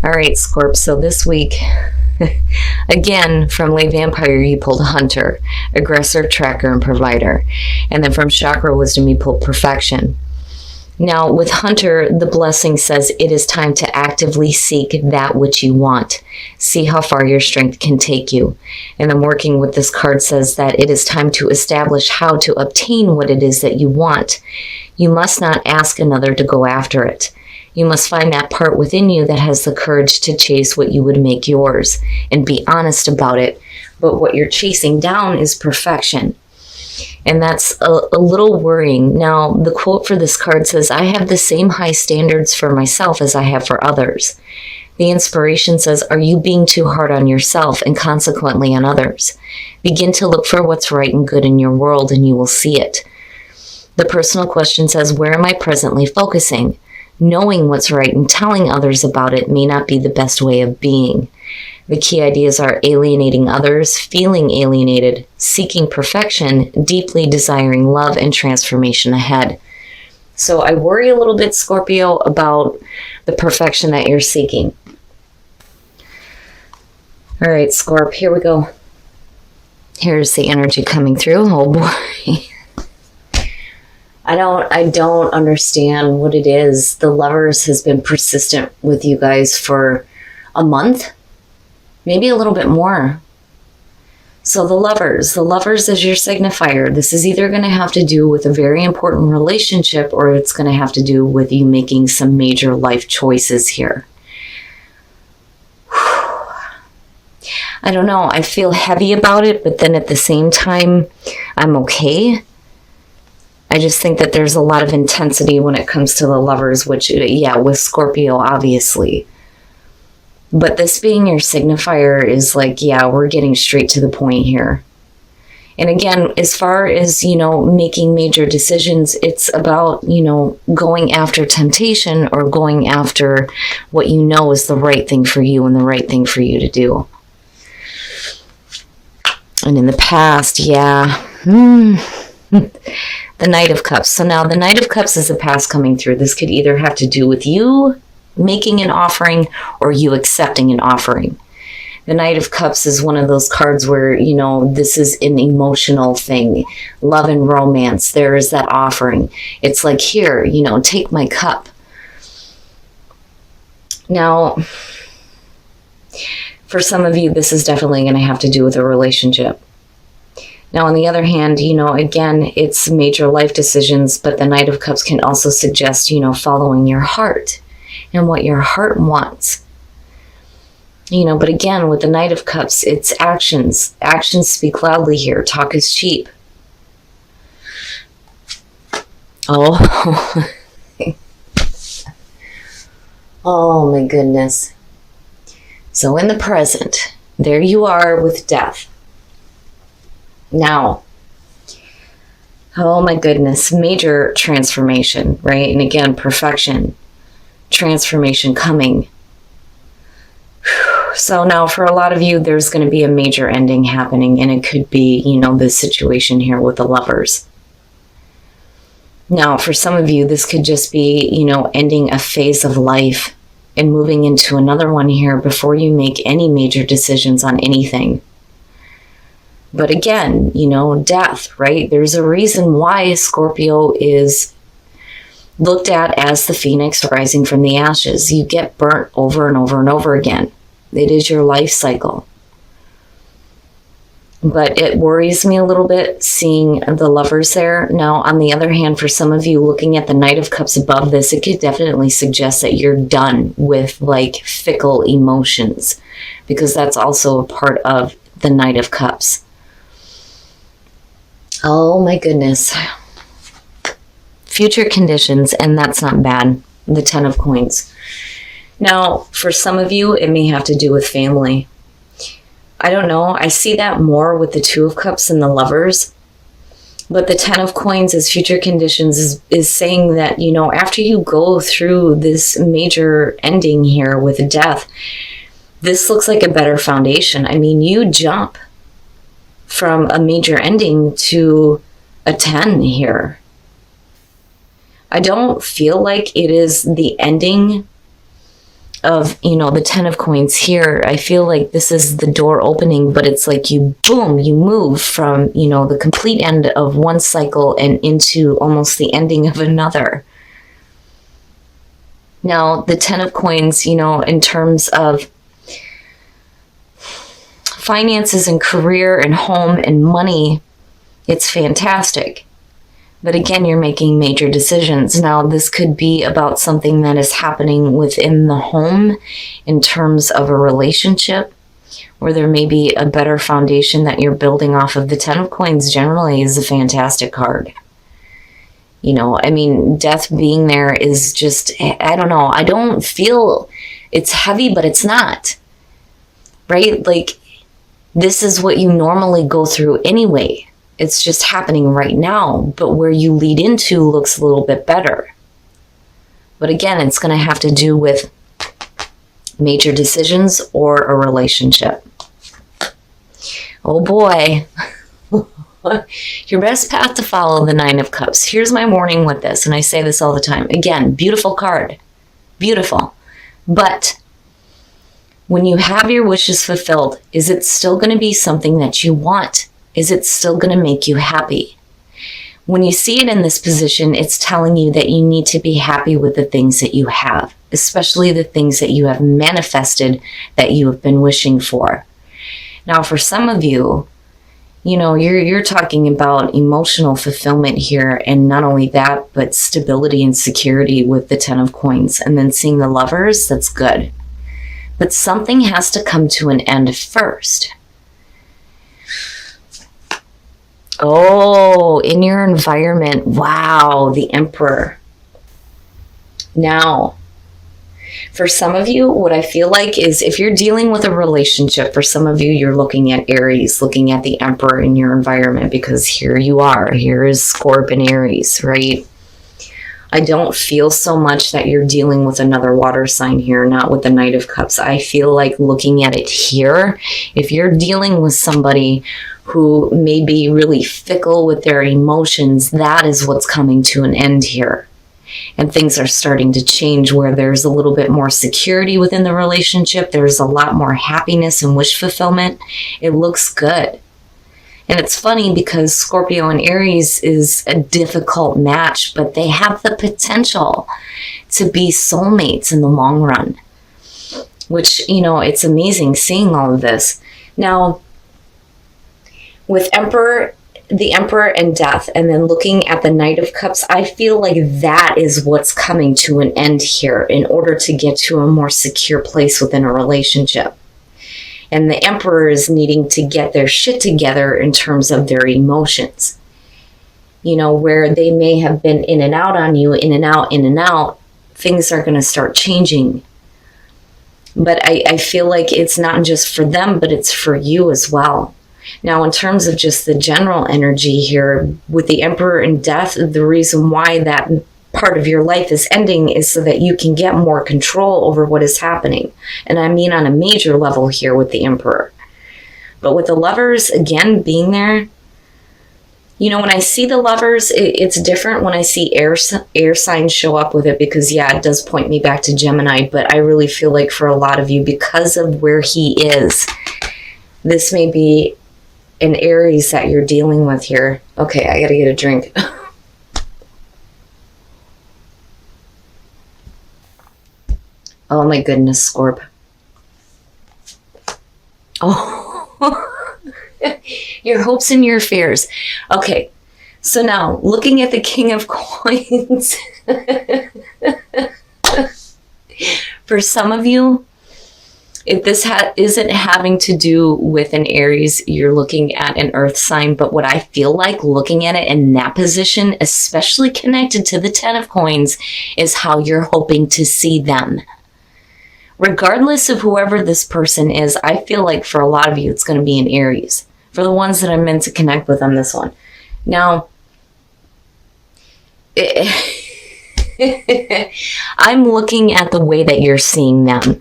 All right, Scorp. So this week, again, from Lay Vampire, you pulled Hunter, Aggressor, Tracker, and Provider. And then from Chakra Wisdom, you pulled Perfection. Now, with Hunter, the blessing says it is time to actively seek that which you want. See how far your strength can take you. And then working with this card says that it is time to establish how to obtain what it is that you want. You must not ask another to go after it. You must find that part within you that has the courage to chase what you would make yours and be honest about it. But what you're chasing down is perfection. And that's a little worrying. Now, the quote for this card says, I have the same high standards for myself as I have for others. The inspiration says, are you being too hard on yourself and consequently on others? Begin to look for what's right and good in your world and you will see it. The personal question says, where am I presently focusing? Knowing what's right and telling others about it may not be the best way of being. The key ideas are alienating others, feeling alienated, seeking perfection, deeply desiring love and transformation ahead. So I worry a little bit, Scorpio, about the perfection that you're seeking. All right, Scorp, here we go. Here's the energy coming through. Oh boy. I don't understand what it is. The Lovers has been persistent with you guys for a month, maybe a little bit more. So the Lovers is your signifier. This is either going to have to do with a very important relationship or it's going to have to do with you making some major life choices here. I don't know. I feel heavy about it, but then at the same time, I'm okay. I just think that there's a lot of intensity when it comes to the Lovers, which, yeah, with Scorpio, obviously. But this being your signifier is like, yeah, we're getting straight to the point here. And again, as far as, making major decisions, it's about, going after temptation or going after what you know is the right thing for you and the right thing for you to do. And in the past, yeah. The Knight of Cups. So now the Knight of Cups is the past coming through. This could either have to do with you making an offering or you accepting an offering. The Knight of Cups is one of those cards where, this is an emotional thing. Love and romance. There is that offering. It's like, here, take my cup. Now, for some of you, this is definitely going to have to do with a relationship. Now, on the other hand, again, it's major life decisions, but the Knight of Cups can also suggest, following your heart and what your heart wants. But again, with the Knight of Cups, it's actions. Actions speak loudly here. Talk is cheap. Oh. Oh, my goodness. So in the present, there you are with death. Now, oh my goodness, major transformation, right? And again, perfection, transformation coming. So now for a lot of you, there's going to be a major ending happening, and it could be, this situation here with the Lovers. Now, for some of you, this could just be, ending a phase of life and moving into another one here before you make any major decisions on anything. But again, death, right? There's a reason why Scorpio is looked at as the phoenix rising from the ashes. You get burnt over and over and over again. It is your life cycle. But it worries me a little bit seeing the Lovers there. Now, on the other hand, for some of you looking at the Knight of Cups above this, it could definitely suggest that you're done with fickle emotions, because that's also a part of the Knight of Cups. Oh my goodness. Future conditions, and that's not bad. The Ten of Coins. Now, for some of you, it may have to do with family. I don't know. I see that more with the Two of Cups and the Lovers. But the Ten of Coins as future conditions is saying that, after you go through this major ending here with death, this looks like a better foundation. I mean, you jump from a major ending to a 10 here. I don't feel like it is the ending of, the 10 of coins here, I feel like this is the door opening, but it's like you move from, the complete end of one cycle and into almost the ending of another. Now, the 10 of coins, in terms of finances and career and home and money, it's fantastic. But again, you're making major decisions. Now, this could be about something that is happening within the home in terms of a relationship, or there may be a better foundation that you're building off of. The 10 of coins generally is a fantastic card. Death being there is just, I don't know. I don't feel it's heavy, but it's not. Right? Like, this is what you normally go through anyway. It's just happening right now, but where you lead into looks a little bit better. But again, it's going to have to do with major decisions or a relationship. Oh boy. Your best path to follow, the 9 of Cups. Here's my warning with this, and I say this all the time. Again, beautiful card. Beautiful. But when you have your wishes fulfilled, is it still going to be something that you want? Is it still going to make you happy? When you see it in this position, it's telling you that you need to be happy with the things that you have, especially the things that you have manifested that you have been wishing for. Now, for some of you, you're talking about emotional fulfillment here, and not only that, but stability and security with the 10 of coins. And then seeing the Lovers, that's good. But something has to come to an end first. Oh, in your environment. Wow, the Emperor. Now, for some of you, what I feel like is if you're dealing with a relationship, for some of you, you're looking at Aries, looking at the Emperor in your environment, because here you are. Here is Scorpio and Aries, right? I don't feel so much that you're dealing with another water sign here, not with the Knight of Cups. I feel like looking at it here, if you're dealing with somebody who may be really fickle with their emotions, that is what's coming to an end here. And things are starting to change where there's a little bit more security within the relationship. There's a lot more happiness and wish fulfillment. It looks good. And it's funny because Scorpio and Aries is a difficult match, but they have the potential to be soulmates in the long run, which, it's amazing seeing all of this. Now, with the Emperor and Death, and then looking at the Knight of Cups, I feel like that is what's coming to an end here in order to get to a more secure place within a relationship. And the Emperor is needing to get their shit together in terms of their emotions. Where they may have been in and out on you, in and out, things are going to start changing. But I feel like it's not just for them, but it's for you as well. Now, in terms of just the general energy here, with the Emperor and Death, the reason why that part of your life is ending is so that you can get more control over what is happening. And I mean on a major level here with the Emperor. But with the Lovers, again, being there, when I see the Lovers, it's different when I see air signs show up with it, because, yeah, it does point me back to Gemini. But I really feel like for a lot of you, because of where he is, this may be an Aries that you're dealing with here. Okay, I gotta get a drink. Oh my goodness, Scorp. Oh, your hopes and your fears. Okay, so now looking at the King of Coins. For some of you, if this isn't having to do with an Aries, you're looking at an earth sign. But what I feel like looking at it in that position, especially connected to the 10 of coins, is how you're hoping to see them. Regardless of whoever this person is, I feel like for a lot of you, it's going to be an Aries. For the ones that I'm meant to connect with on this one. Now, I'm looking at the way that you're seeing them.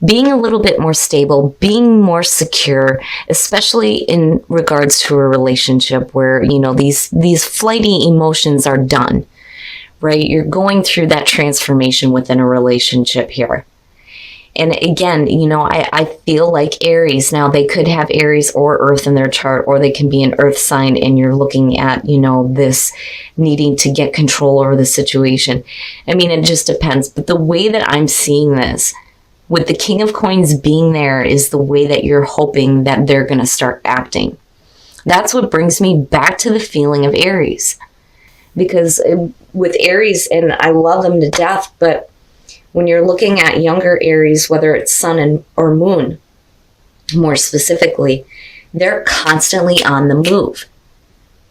Being a little bit more stable, being more secure, especially in regards to a relationship where, these flighty emotions are done, right? You're going through that transformation within a relationship here. And again, I feel like Aries. Now, they could have Aries or Earth in their chart, or they can be an Earth sign, and you're looking at, this needing to get control over the situation. I mean, it just depends. But the way that I'm seeing this, with the King of Coins being there, is the way that you're hoping that they're going to start acting. That's what brings me back to the feeling of Aries. Because with Aries, and I love them to death, but when you're looking at younger Aries, whether it's sun or moon, more specifically, they're constantly on the move.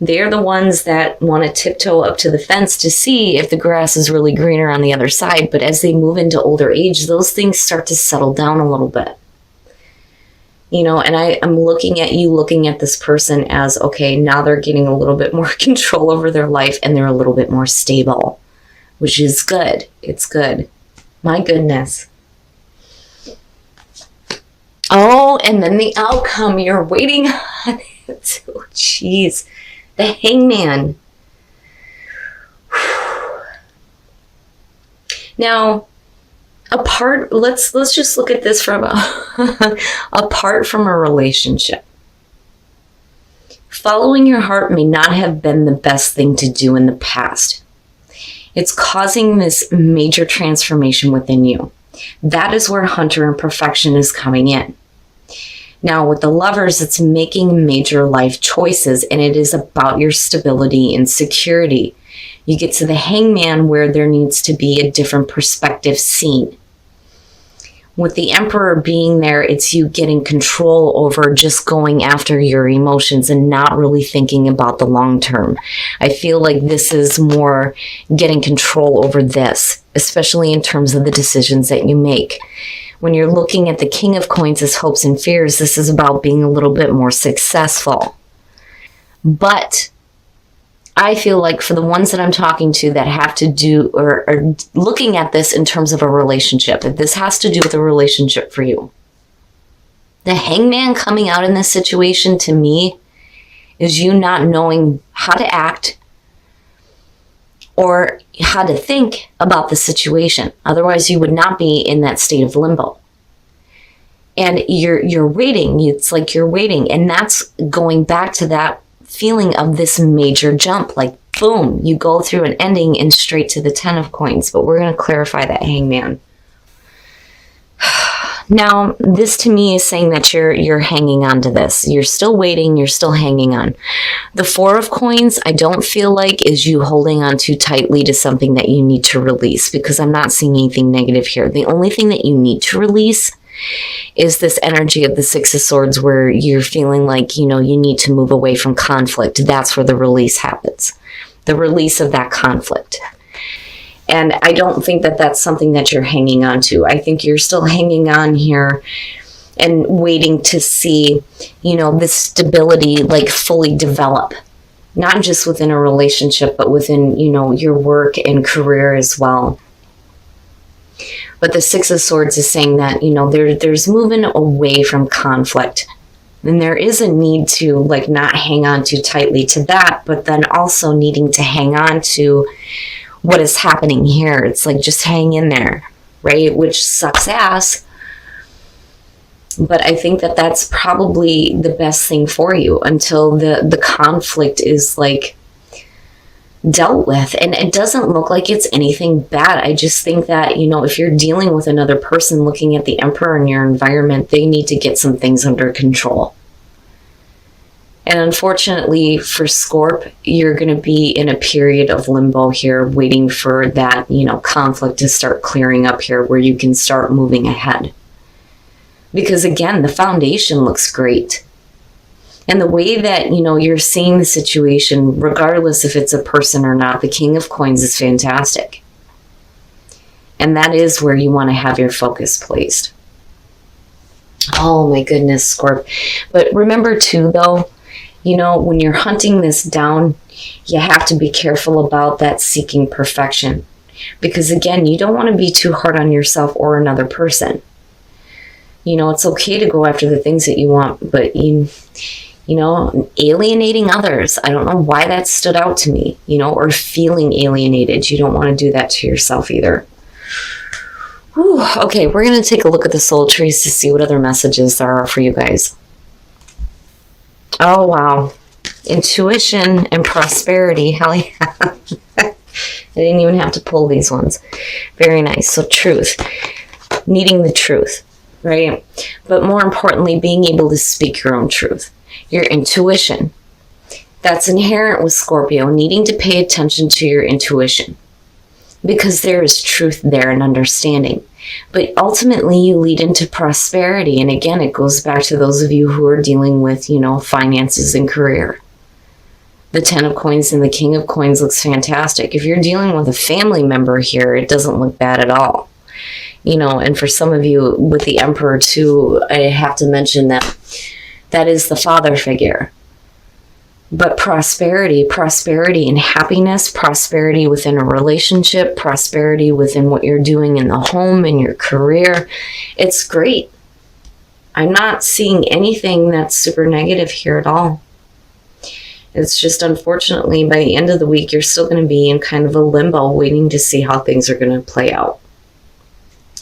They're the ones that want to tiptoe up to the fence to see if the grass is really greener on the other side. But as they move into older age, those things start to settle down a little bit. And I'm looking at you, looking at this person as, okay, now they're getting a little bit more control over their life, and they're a little bit more stable, which is good. It's good. My goodness. Oh, and then the outcome you're waiting on. Oh, jeez. The Hangman. Now, let's just look at this from apart from a relationship. Following your heart may not have been the best thing to do in the past. It's causing this major transformation within you. That is where Hunter and Perfection is coming in. Now, with the Lovers, it's making major life choices, and it is about your stability and security. You get to the Hangman, where there needs to be a different perspective seen. With the Emperor being there, it's you getting control over just going after your emotions and not really thinking about the long term. I feel like this is more getting control over this, especially in terms of the decisions that you make. When you're looking at the King of Coins as hopes and fears, this is about being a little bit more successful. But I feel like for the ones that I'm talking to that have to do or are looking at this in terms of a relationship, if this has to do with a relationship for you, the Hangman coming out in this situation to me is you not knowing how to act or how to think about the situation. Otherwise, you would not be in that state of limbo. And you're waiting. It's like you're waiting. And that's going back to that feeling of this major jump, like boom, you go through an ending and straight to the 10 of Coins. But we're going to clarify that Hangman. Now, this to me is saying that you're hanging on to this. You're still waiting. You're still hanging on. The 4 of Coins, I don't feel like is you holding on too tightly to something that you need to release, because I'm not seeing anything negative here. The only thing that you need to release is this energy of the 6 of Swords, where you're feeling like, you need to move away from conflict. That's where the release happens. The release of that conflict. And I don't think that that's something that you're hanging on to. I think you're still hanging on here and waiting to see, this stability like fully develop. Not just within a relationship, but within, your work and career as well. But the 6 of Swords is saying that, there's moving away from conflict. And there is a need to like not hang on too tightly to that, but then also needing to hang on to what is happening here. It's like, just hang in there, right? Which sucks ass. But I think that that's probably the best thing for you until the conflict is like dealt with. And it doesn't look like it's anything bad. I just think that, if you're dealing with another person, looking at the Emperor in your environment, they need to get some things under control. And unfortunately for Scorp, you're going to be in a period of limbo here, waiting for that, conflict to start clearing up here, where you can start moving ahead. Because again, the foundation looks great. And the way that, you're seeing the situation, regardless if it's a person or not, the King of Coins is fantastic. And that is where you want to have your focus placed. Oh my goodness, Scorp. But remember too, though, when you're hunting this down, you have to be careful about that seeking perfection. Because again, you don't want to be too hard on yourself or another person. It's okay to go after the things that you want, but alienating others, I don't know why that stood out to me, or feeling alienated. You don't want to do that to yourself either. Whew, okay, we're going to take a look at the soul trees to see what other messages there are for you guys. Oh, wow. Intuition and prosperity. Hell yeah. I didn't even have to pull these ones. Very nice. So truth. Needing the truth, right? But more importantly, being able to speak your own truth. Your intuition. That's inherent with Scorpio, needing to pay attention to your intuition. Because there is truth there and understanding. But ultimately, you lead into prosperity. And again, it goes back to those of you who are dealing with, finances and career. The 10 of coins and the king of coins looks fantastic. If you're dealing with a family member here, it doesn't look bad at all. And for some of you with the emperor too, I have to mention that is the father figure. But prosperity and happiness, prosperity within a relationship, prosperity within what you're doing in the home, in your career, it's great. I'm not seeing anything that's super negative here at all. It's just, unfortunately, by the end of the week, you're still going to be in kind of a limbo waiting to see how things are going to play out.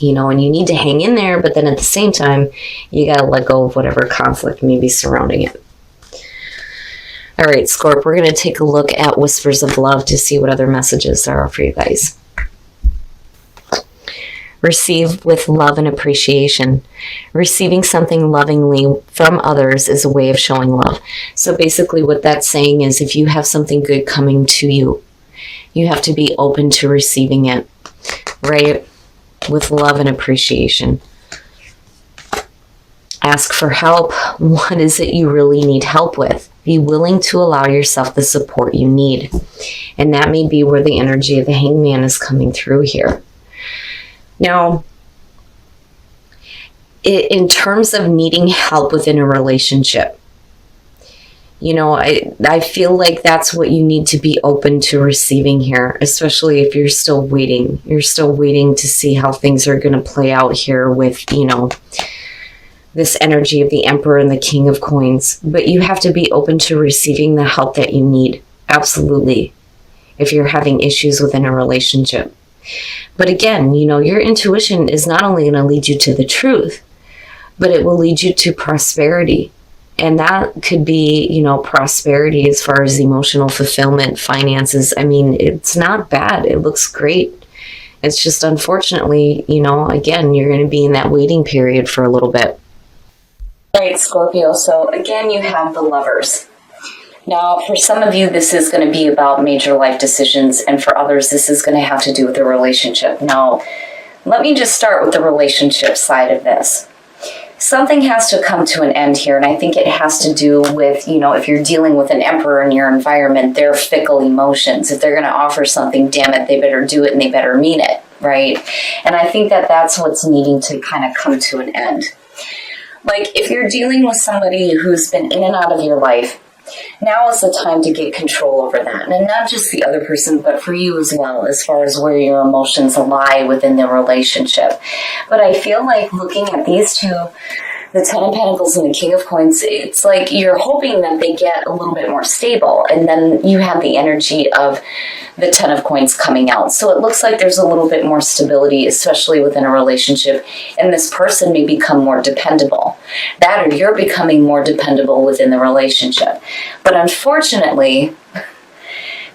And you need to hang in there, but then at the same time, you got to let go of whatever conflict may be surrounding it. All right, Scorp, we're going to take a look at Whispers of Love to see what other messages there are for you guys. Receive with love and appreciation. Receiving something lovingly from others is a way of showing love. So basically what that's saying is if you have something good coming to you, you have to be open to receiving it, right? With love and appreciation. Ask for help. What is it you really need help with? Be willing to allow yourself the support you need. And that may be where the energy of the hangman is coming through here. Now, in terms of needing help within a relationship, I feel like that's what you need to be open to receiving here, especially if you're still waiting. You're still waiting to see how things are going to play out here with, this energy of the Emperor and the King of Coins. But you have to be open to receiving the help that you need. Absolutely. If you're having issues within a relationship. But again, your intuition is not only going to lead you to the truth, but it will lead you to prosperity. And that could be, prosperity as far as emotional fulfillment, finances. I mean, it's not bad. It looks great. It's just, unfortunately, again, you're going to be in that waiting period for a little bit. All right, Scorpio. So again, you have the Lovers. Now, for some of you, this is going to be about major life decisions, and for others, this is going to have to do with a relationship. Now, let me just start with the relationship side of this. Something has to come to an end here, and I think it has to do with, if you're dealing with an emperor in your environment, their fickle emotions. If they're going to offer something, damn it, they better do it and they better mean it, right? And I think that that's what's needing to kind of come to an end. Like, if you're dealing with somebody who's been in and out of your life, now is the time to get control over that. And not just the other person, but for you as well, as far as where your emotions lie within the relationship. But I feel like looking at these two, the 10 of Pentacles and the King of Coins, it's like you're hoping that they get a little bit more stable. And then you have the energy of the 10 of Coins coming out. So it looks like there's a little bit more stability, especially within a relationship. And this person may become more dependable. That or you're becoming more dependable within the relationship. But unfortunately,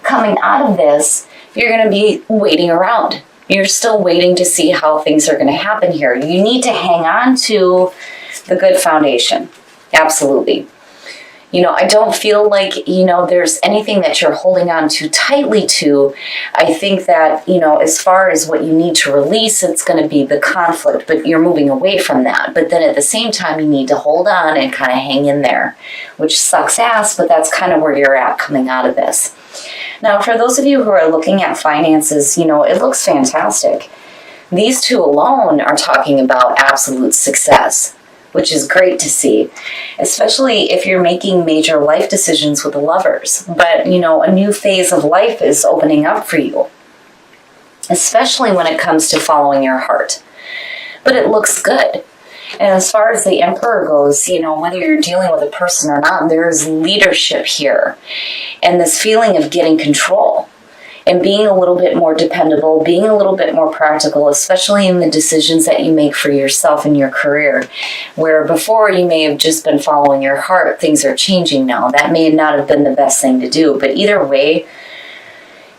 coming out of this, you're going to be waiting around. You're still waiting to see how things are going to happen here. You need to hang on to the good foundation. Absolutely. I don't feel like, there's anything that you're holding on too tightly to. I think that, as far as what you need to release, it's going to be the conflict, but you're moving away from that. But then at the same time, you need to hold on and kind of hang in there, which sucks ass, but that's kind of where you're at coming out of this. Now, for those of you who are looking at finances, it looks fantastic. These two alone are talking about absolute success, which is great to see, especially if you're making major life decisions with the Lovers. But, a new phase of life is opening up for you, especially when it comes to following your heart. But it looks good. And as far as the Emperor goes, whether you're dealing with a person or not, there's leadership here and this feeling of getting control. and being a little bit more dependable, being a little bit more practical, especially in the decisions that you make for yourself and your career. Where before you may have just been following your heart, things are changing now. That may not have been the best thing to do, but either way,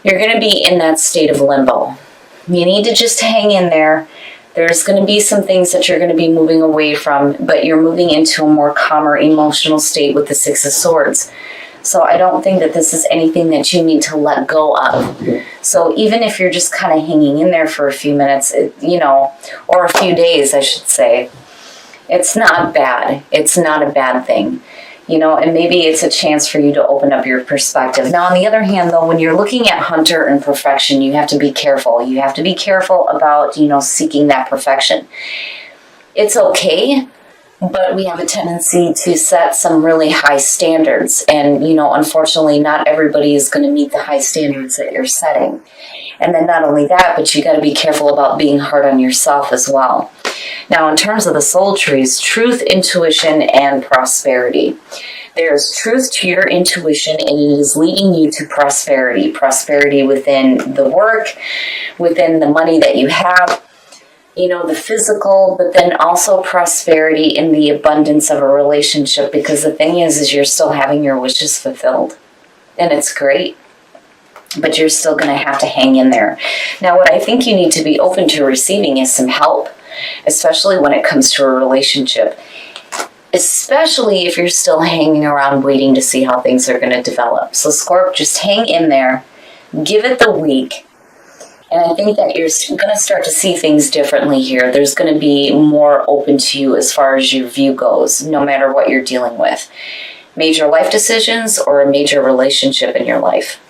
you're going to be in that state of limbo. You need to just hang in there. There's going to be some things that you're going to be moving away from, but you're moving into a more calmer emotional state with the Six of Swords. So I don't think that this is anything that you need to let go of. So even if you're just kind of hanging in there for a few minutes, or a few days, I should say, it's not bad. It's not a bad thing. And maybe it's a chance for you to open up your perspective. Now, on the other hand, though, when you're looking at Hunter and perfection, you have to be careful. You have to be careful about, seeking that perfection. It's okay, but we have a tendency to set some really high standards. And, unfortunately, not everybody is going to meet the high standards that you're setting. And then not only that, but you got to be careful about being hard on yourself as well. Now, in terms of the soul trees, truth, intuition, and prosperity. There's truth to your intuition, and it is leading you to prosperity. Prosperity within the work, within the money that you have, the physical, but then also prosperity in the abundance of a relationship. Because the thing is you're still having your wishes fulfilled. And it's great. But you're still going to have to hang in there. Now, what I think you need to be open to receiving is some help. Especially when it comes to a relationship. Especially if you're still hanging around waiting to see how things are going to develop. So Scorp, just hang in there. Give it the week. And I think that you're going to start to see things differently here. There's going to be more open to you as far as your view goes, no matter what you're dealing with. Major life decisions or a major relationship in your life.